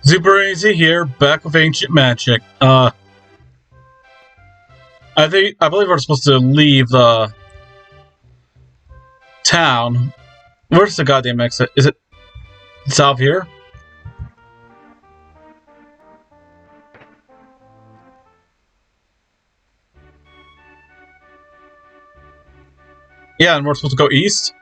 Super easy here, back with ancient magic. I believe we're supposed to leave the town. Where's the goddamn exit? Is it south here? Yeah, and we're supposed to go east?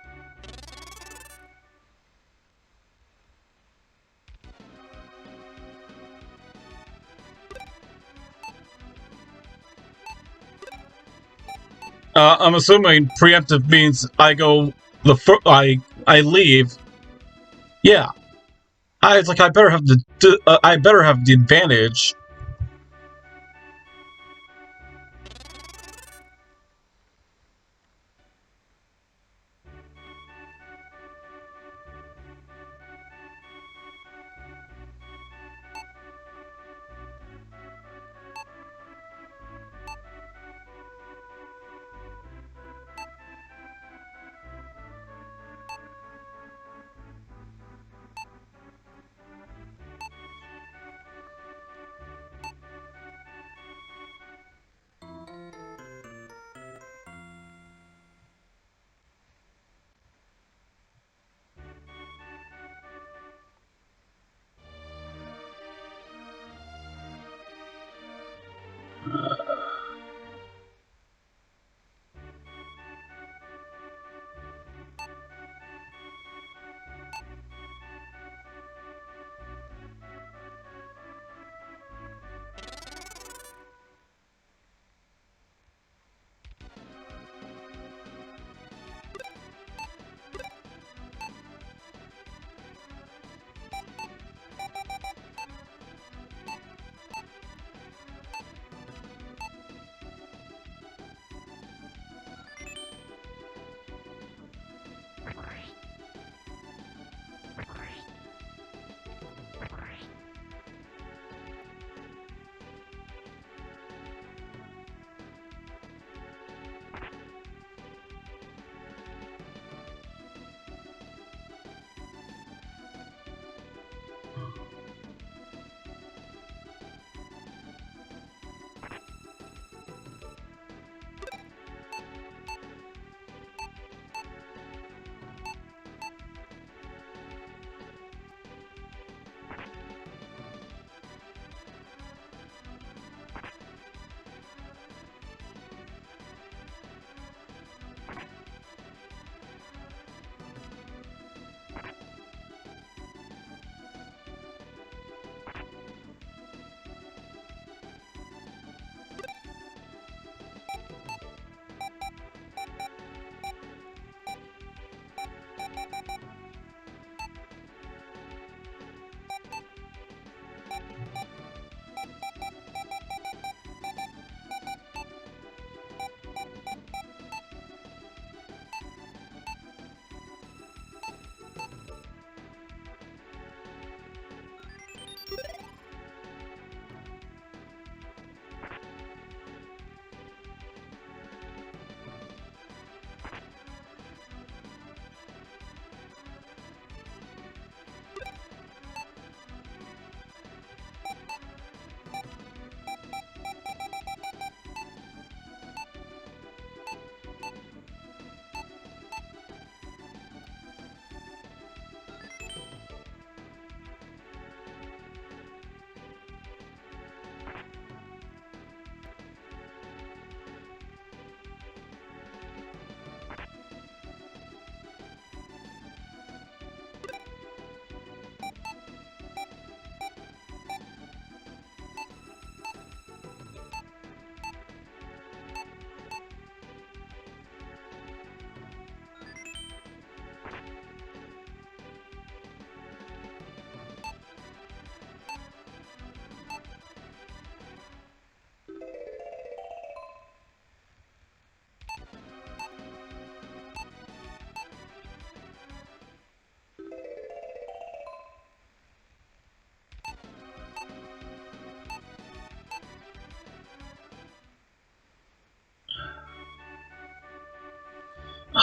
I'm assuming preemptive means I go I leave. Yeah, it's like I better have I better have the advantage.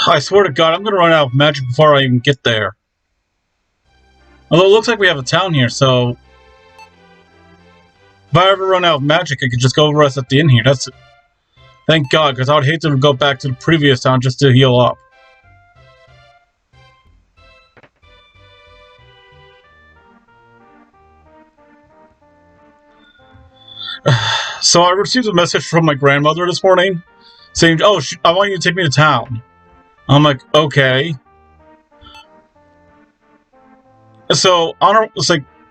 I swear to God, I'm gonna run out of magic before I even get there. Although it looks like we have a town here, so If I ever run out of magic, I could just go rest at the inn here. That's it. Thank God, because I would hate to go back to the previous town just to heal up. So I received a message from my grandmother this morning saying, "Oh, I want you to take me to town." I'm like, "Okay." So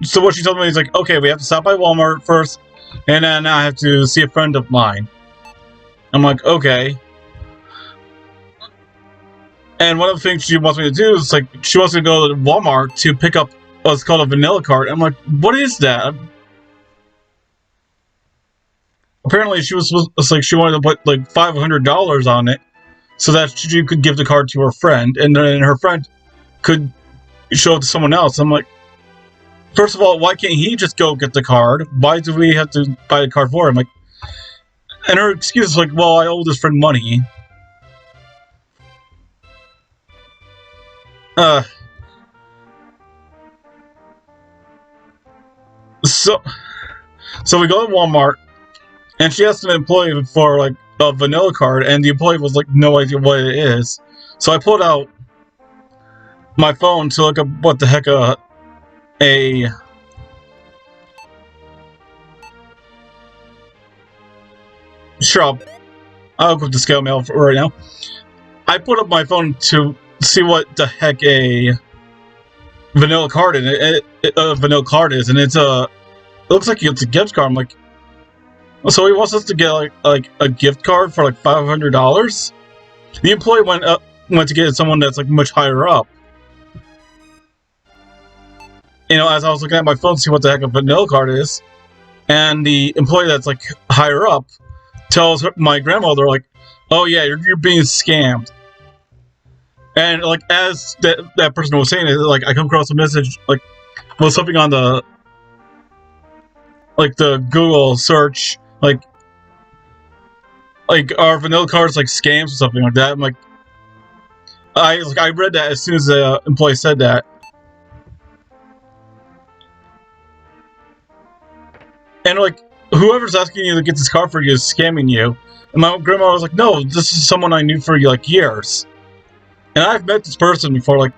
so what she told me is like, "Okay, we have to stop by Walmart first, and then I have to see a friend of mine." I'm like, "Okay." And one of the things she wants me to do is like she wants me to go to Walmart to pick up what's called a vanilla card. I'm like, "What is that?" Apparently, it's like she wanted to put like $500 on it so that she could give the card to her friend, and then her friend could show it to someone else. I'm like, first of all, why can't he just go get the card? Why do we have to buy the card for him? Like, and her excuse is like, well, I owe this friend money. Uh, so we go to Walmart, and she asked an employee for like a vanilla card, and the employee was like, no idea what it is. So I pulled out my phone to look up what the heck a shop. I'll go to scale mail right now. I put up my phone to see what the heck a vanilla card vanilla card is, and it looks like it's a gift card. I'm like, so he wants us to get like a gift card for like $500. The employee went to get someone that's like much higher up. You know, as I was looking at my phone to see what the heck a vanilla card is, and the employee that's like higher up tells my grandmother like, "Oh yeah, you're being scammed." And like as that person was saying it, like I come across a message like was something on the Google search like are vanilla cards like scams or something like that. I'm like, I read that as soon as the employee said that. And like, whoever's asking you to get this card for you is scamming you. And my grandma was like, no, this is someone I knew for like years. And I've met this person before, like,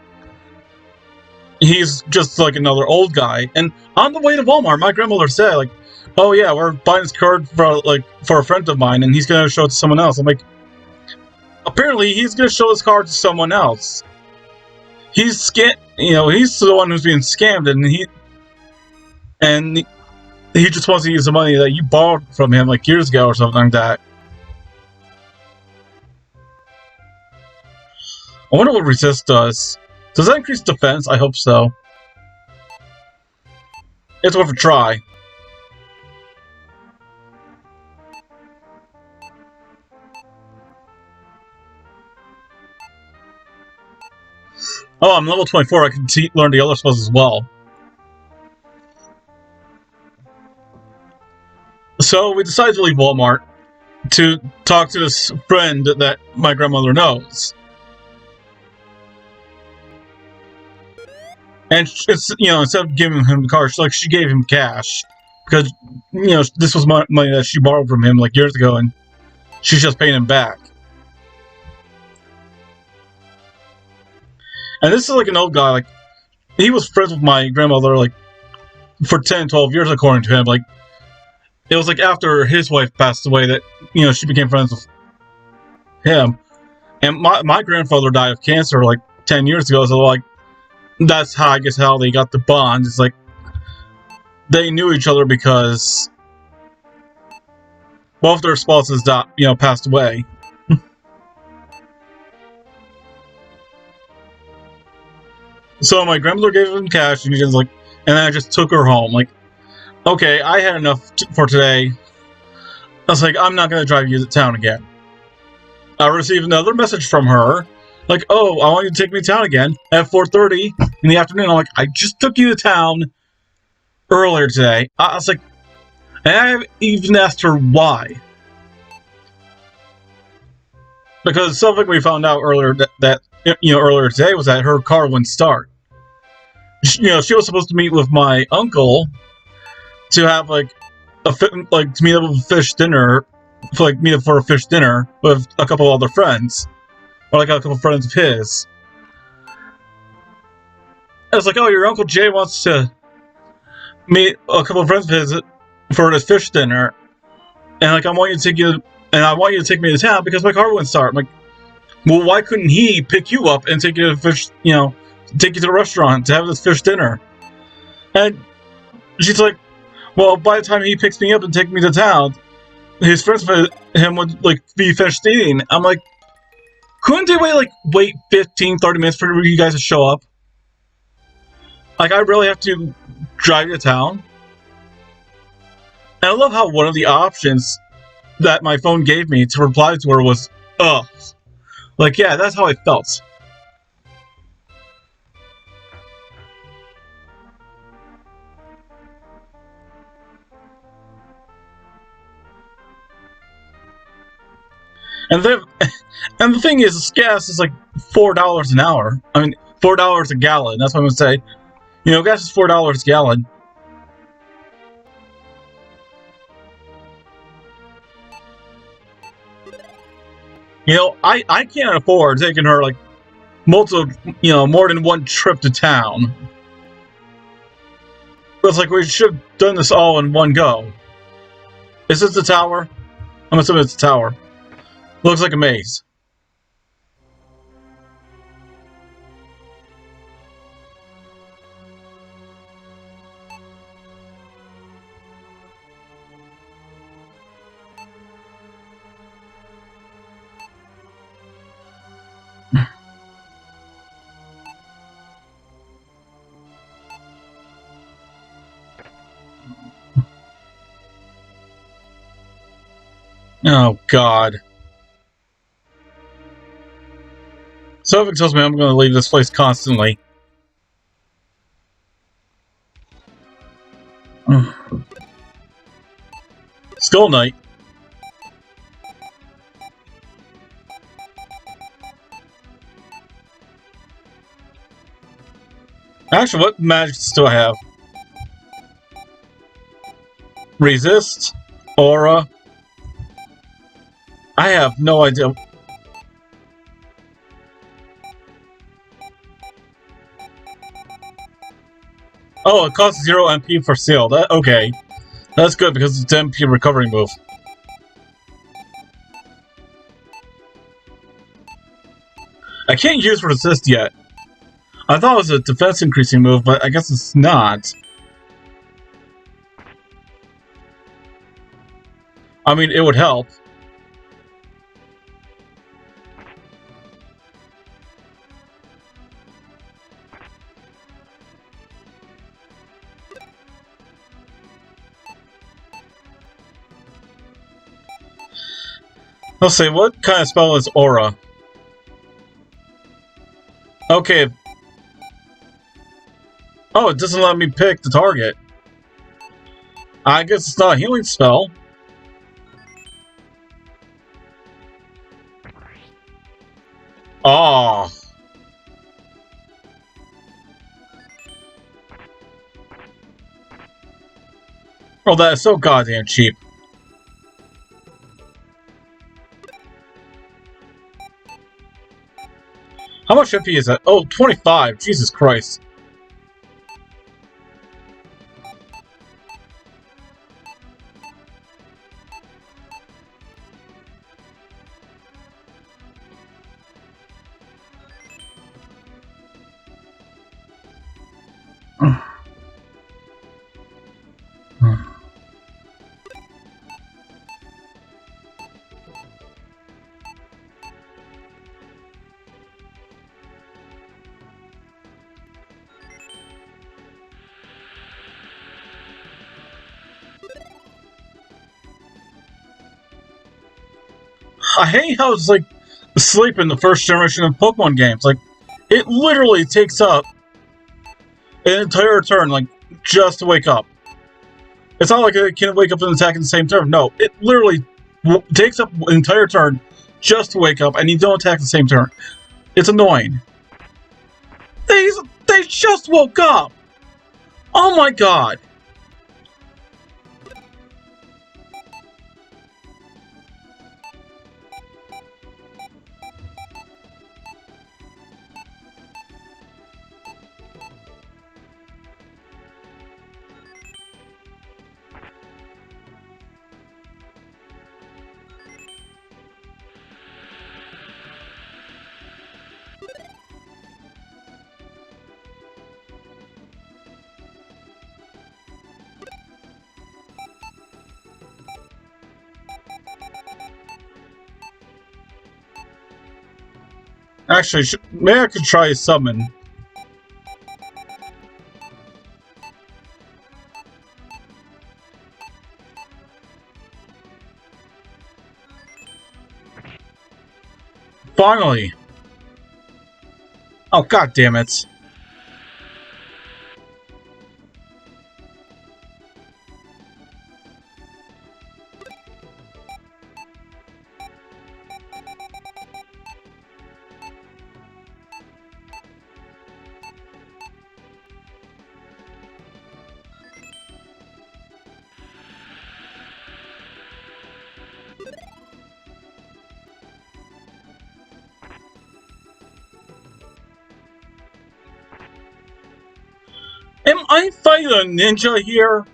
he's just like another old guy. And on the way to Walmart, my grandmother said, like, oh yeah, we're buying this card for a friend of mine, and he's gonna show it to someone else. I'm like, apparently he's gonna show his card to someone else. He's he's the one who's being scammed, and he just wants to use the money that you borrowed from him like years ago or something like that. I wonder what resist does. Does that increase defense? I hope so. It's worth a try. Oh, I'm level 24. I can learn the other spells as well. So we decided to leave Walmart to talk to this friend that my grandmother knows. And it's, instead of giving him the car, she gave him cash. Because, this was money that she borrowed from him like years ago, and she's just paying him back. And this is like an old guy, like, he was friends with my grandmother, like, for 10, 12 years, according to him. Like, it was like after his wife passed away that, she became friends with him. And my grandfather died of cancer, like, 10 years ago, so, like, that's how, I guess, how they got the bond. It's like, they knew each other because both their spouses passed away. So my grandmother gave him cash, and he just and then I just took her home. Like, okay, I had enough for today. I was like, I'm not going to drive you to town again. I received another message from her. Like, oh, I want you to take me to town again at 4:30 in the afternoon. I'm like, I just took you to town earlier today. I was like, and I even asked her why. Because something we found out earlier earlier today was that her car wouldn't start. She was supposed to meet with my uncle to have like to meet up with a fish dinner, meet up for a fish dinner with a couple other friends, or like a couple friends of his. I was like, oh, your Uncle Jay wants to meet a couple of friends of his for this fish dinner, and like I want you to take me to town because my car wouldn't start. I'm like, well, why couldn't he pick you up and take you to fish, take you to the restaurant to have this fish dinner? And she's like, well, by the time he picks me up and takes me to town, his friends with him would like be finished eating. I'm like, couldn't they wait 15, 30 minutes for you guys to show up? Like, I really have to drive you to town? And I love how one of the options that my phone gave me to reply to her was, ugh. Like, yeah, that's how I felt. And the thing is, gas is like $4 an hour. I mean, $4 a gallon. That's what I'm gonna say. Gas is $4 a gallon. I can't afford taking her like multiple, more than one trip to town. But it's like we should have done this all in one go. Is this the tower? I'm assuming it's the tower. Looks like a maze. Oh, God. Something tells me I'm going to leave this place constantly. Skull Knight. Actually, what magics do I have? Resist? Aura? I have no idea. Oh, it costs 0 MP for seal. Okay. That's good because it's an MP recovery move. I can't use resist yet. I thought it was a defense increasing move, but I guess it's not. I mean, it would help. Let's see, what kind of spell is Aura? Okay. Oh, it doesn't let me pick the target. I guess it's not a healing spell. Oh. Oh, that is so goddamn cheap. How much MP is that? Oh, 25. Jesus Christ. I hate how it's like sleep in the first generation of Pokemon games. Like, it literally takes up an entire turn, like, just to wake up. It's not like it can wake up and attack in the same turn. No, it literally takes up an entire turn just to wake up, and you don't attack the same turn. It's annoying. They just woke up! Oh my god! Actually, maybe I could try a summon. Finally! Oh, god damn it. Am I fighting a ninja here?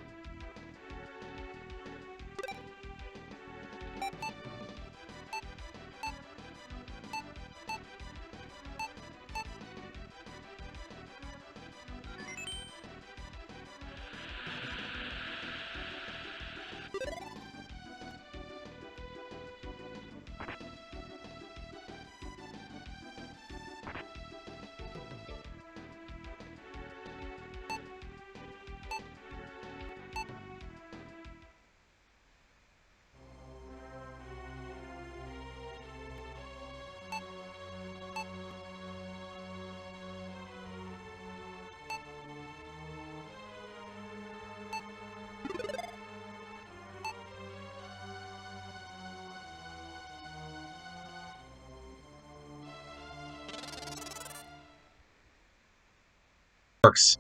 Works.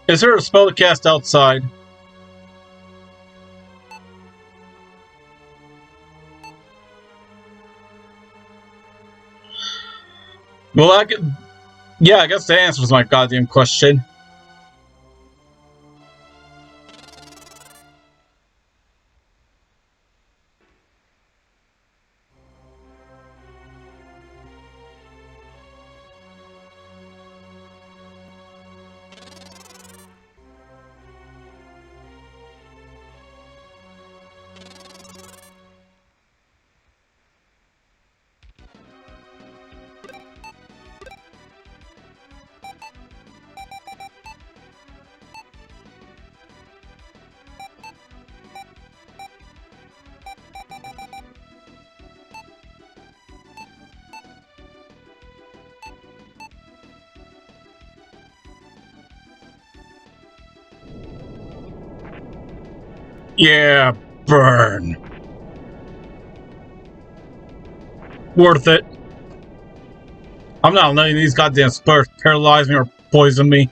Is there a spell to cast outside? Well, I could. Yeah, I guess the answer is my goddamn question. Yeah, burn. Worth it. I'm not letting these goddamn spurs paralyze me or poison me.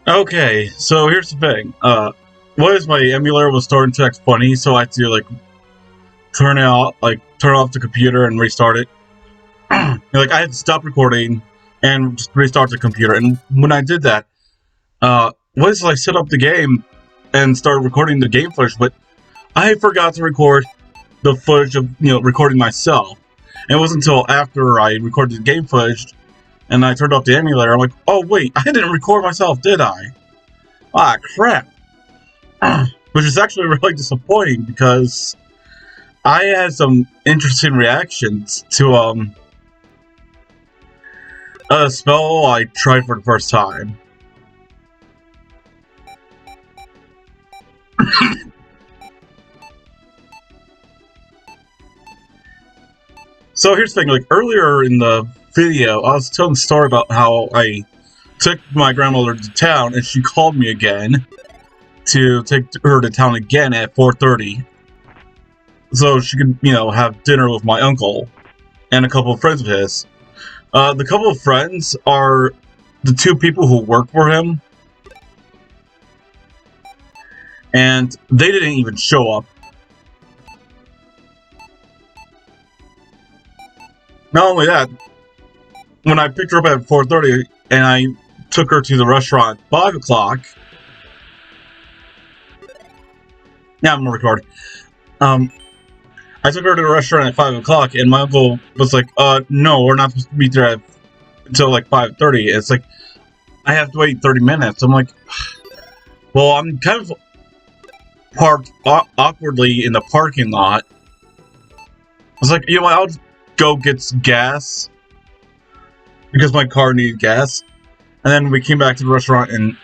Okay, so here's the thing. What is my emulator was starting to act funny, so I had to like turn it off, turn off the computer and restart it. Like I had to stop recording and just restart the computer. And when I did that, what is I set up the game and started recording the game footage, but I forgot to record the footage of recording myself. And it wasn't until after I recorded the game footage and I turned off the emulator, I'm like, oh wait, I didn't record myself, did I? Ah, crap. Which is actually really disappointing because I had some interesting reactions to a spell I tried for the first time. So here's the thing, like earlier in the video, I was telling the story about how I took my grandmother to town and she called me again to take her to town again at 4:30. So she could, have dinner with my uncle and a couple of friends of his. The couple of friends are the two people who work for him. and they didn't even show up. Not only that, when I picked her up at 4:30 and I took her to the restaurant at 5 o'clock. Yeah, I'm gonna record. I took her to the restaurant at 5 o'clock, and my uncle was like, no, we're not supposed to be there until like 5:30. It's like, I have to wait 30 minutes. I'm like, well, I'm kind of parked awkwardly in the parking lot. I was like, you know what, I'll just go get gas because my car needed gas. And then we came back to the restaurant and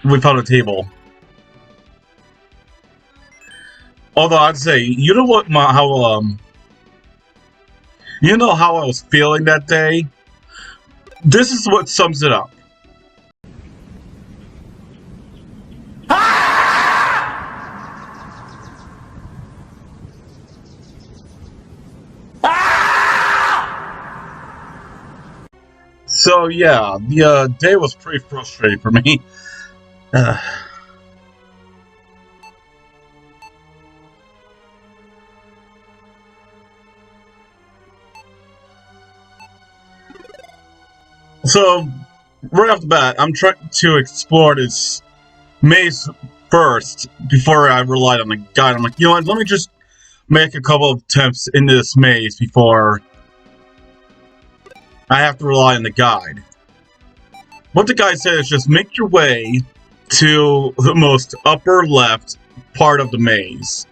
we found a table. Although I'd say, you know what, you know how I was feeling that day? This is what sums it up. So yeah, the day was pretty frustrating for me. So, right off the bat, I'm trying to explore this maze first before I relied on the guide. I'm like, you know what, let me just make a couple of attempts into this maze before I have to rely on the guide. What the guide said is just make your way to the most upper left part of the maze.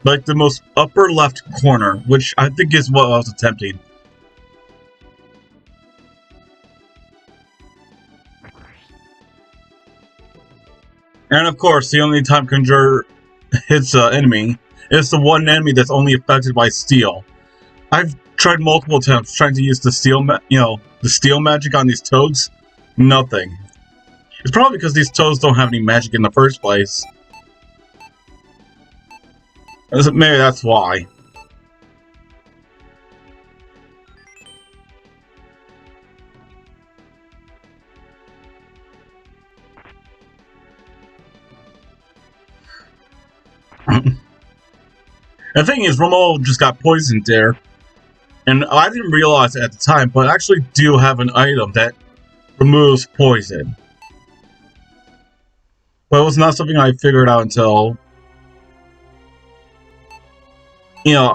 Like the most upper left corner, which I think is what I was attempting. And of course, the only time Conjure hits an enemy is the one enemy that's only affected by steel. I've tried multiple attempts trying to use the steel, the steel magic on these toads. Nothing. It's probably because these toads don't have any magic in the first place. Maybe that's why. The thing is, Romo just got poisoned there. And I didn't realize it at the time, but I actually do have an item that removes poison. But it was not something I figured out until,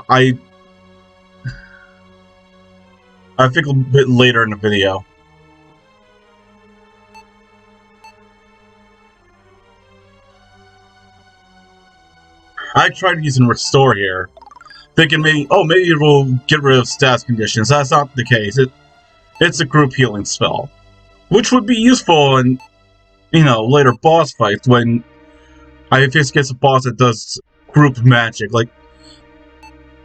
I think a bit later in the video. I tried using Restore here, thinking maybe it will get rid of stats conditions. That's not the case. It's a group healing spell, which would be useful in, later boss fights when I face against a boss that does group magic. Like,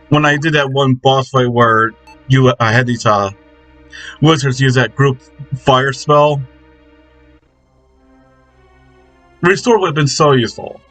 when I did that one boss fight where I had these, wizards use that group fire spell, Restore would have been so useful.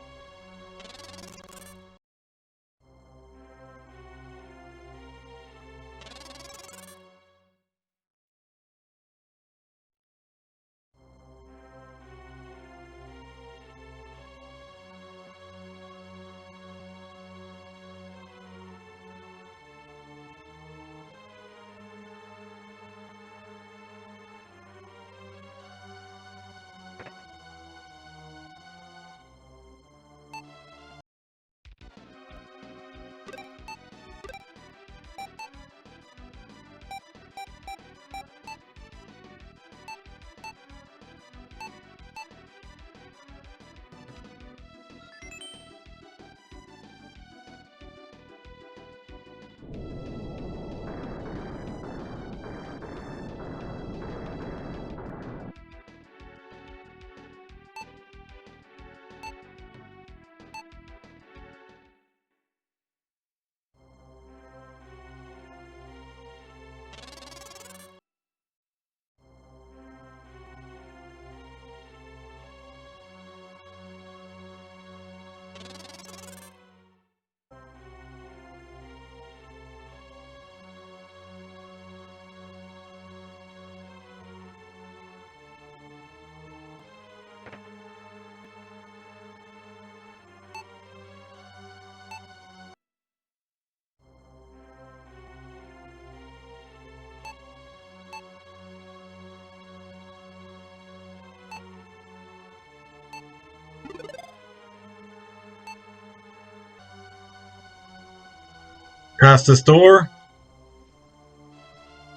past this door,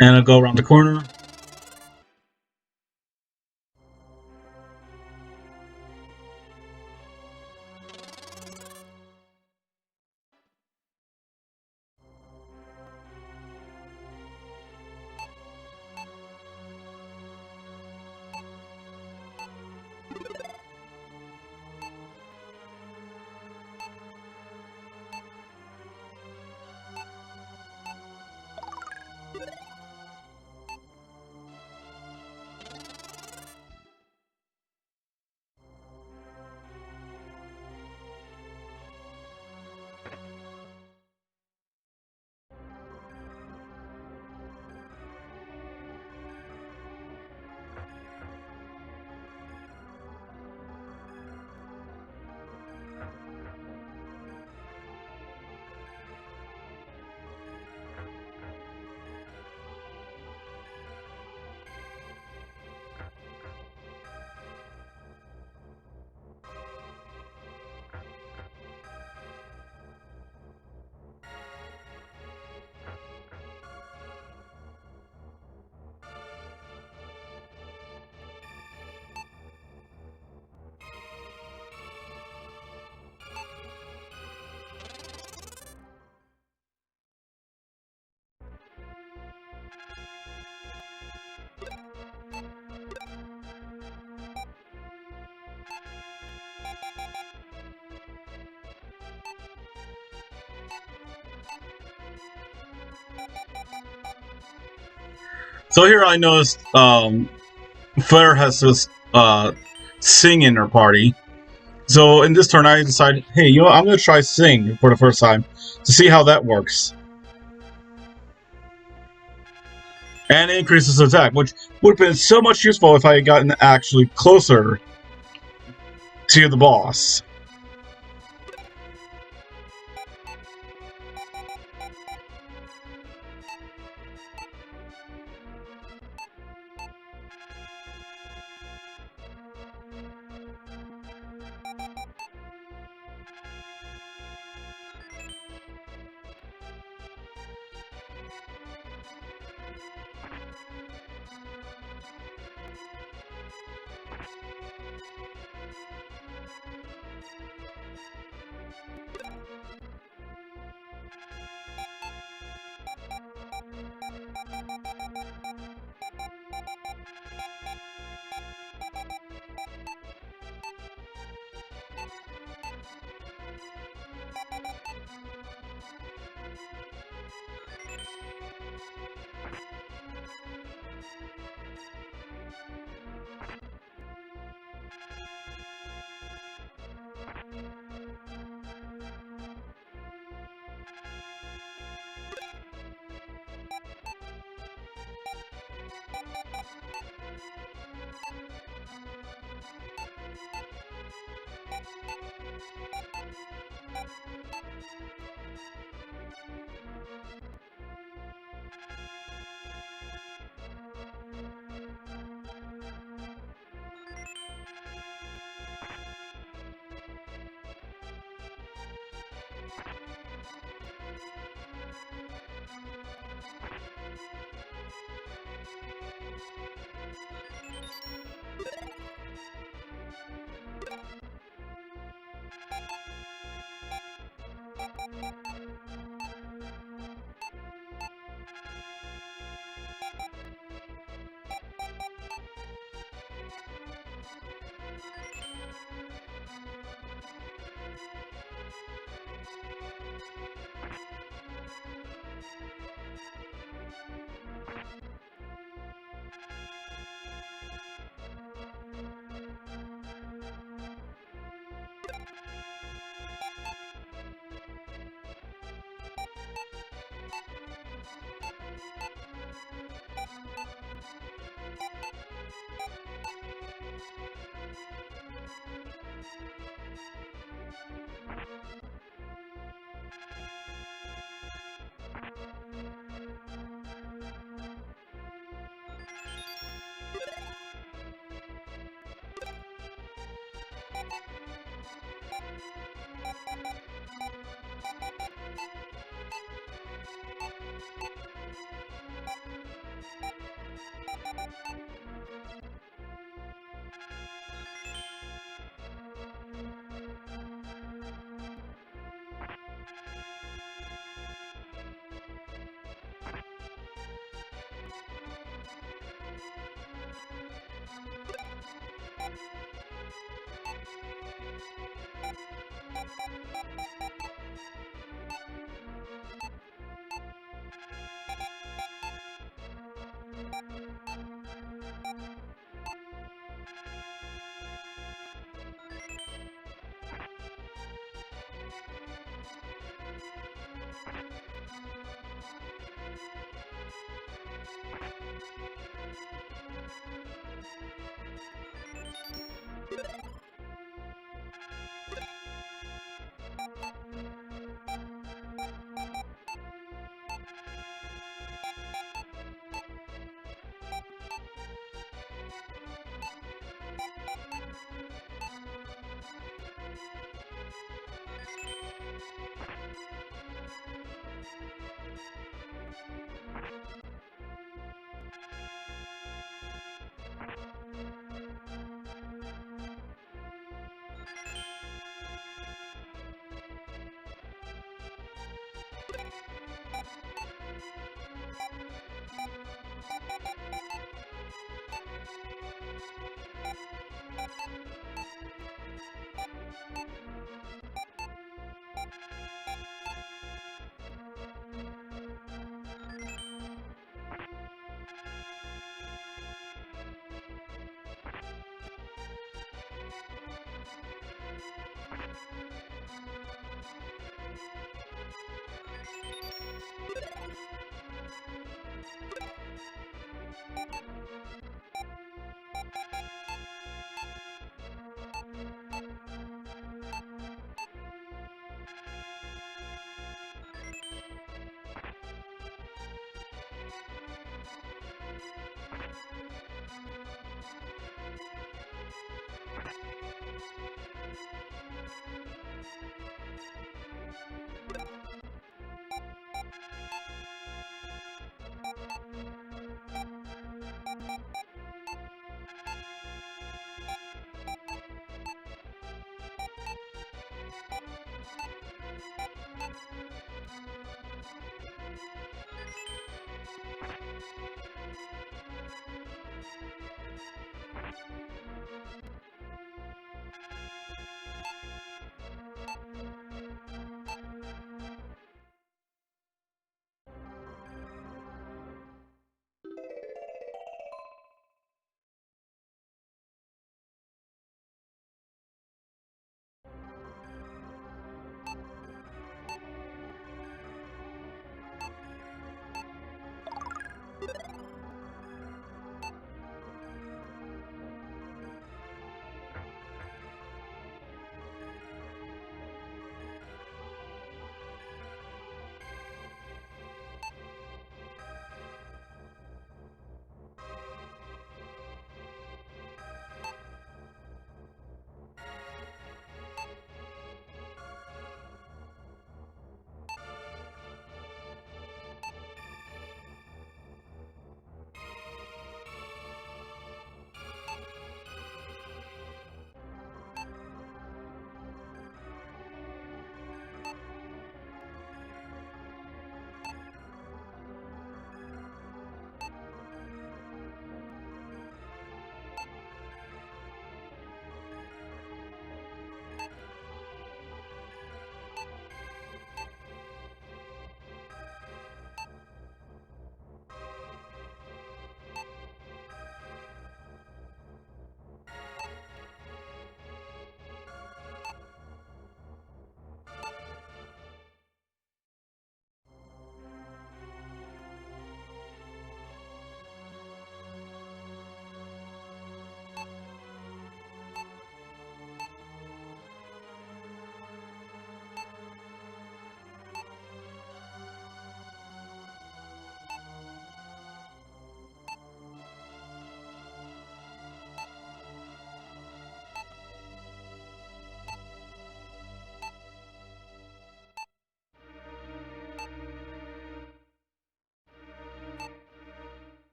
and I'll go around the corner. So here I noticed Flare has this Sing in her party. So in this turn I decided, hey, you know what? I'm going to try Sing for the first time to see how that works. And it increases attack, which would have been so much useful if I had gotten actually closer to the boss.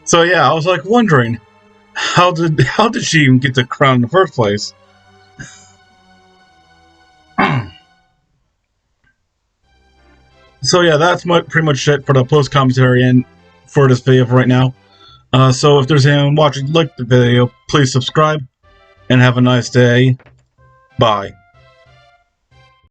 So yeah, I was like wondering, how did she even get the crown in the first place? So yeah, that's pretty much it for the post commentary and for this video for right now. So if there's anyone watching like the video, please subscribe and have a nice day. Bye.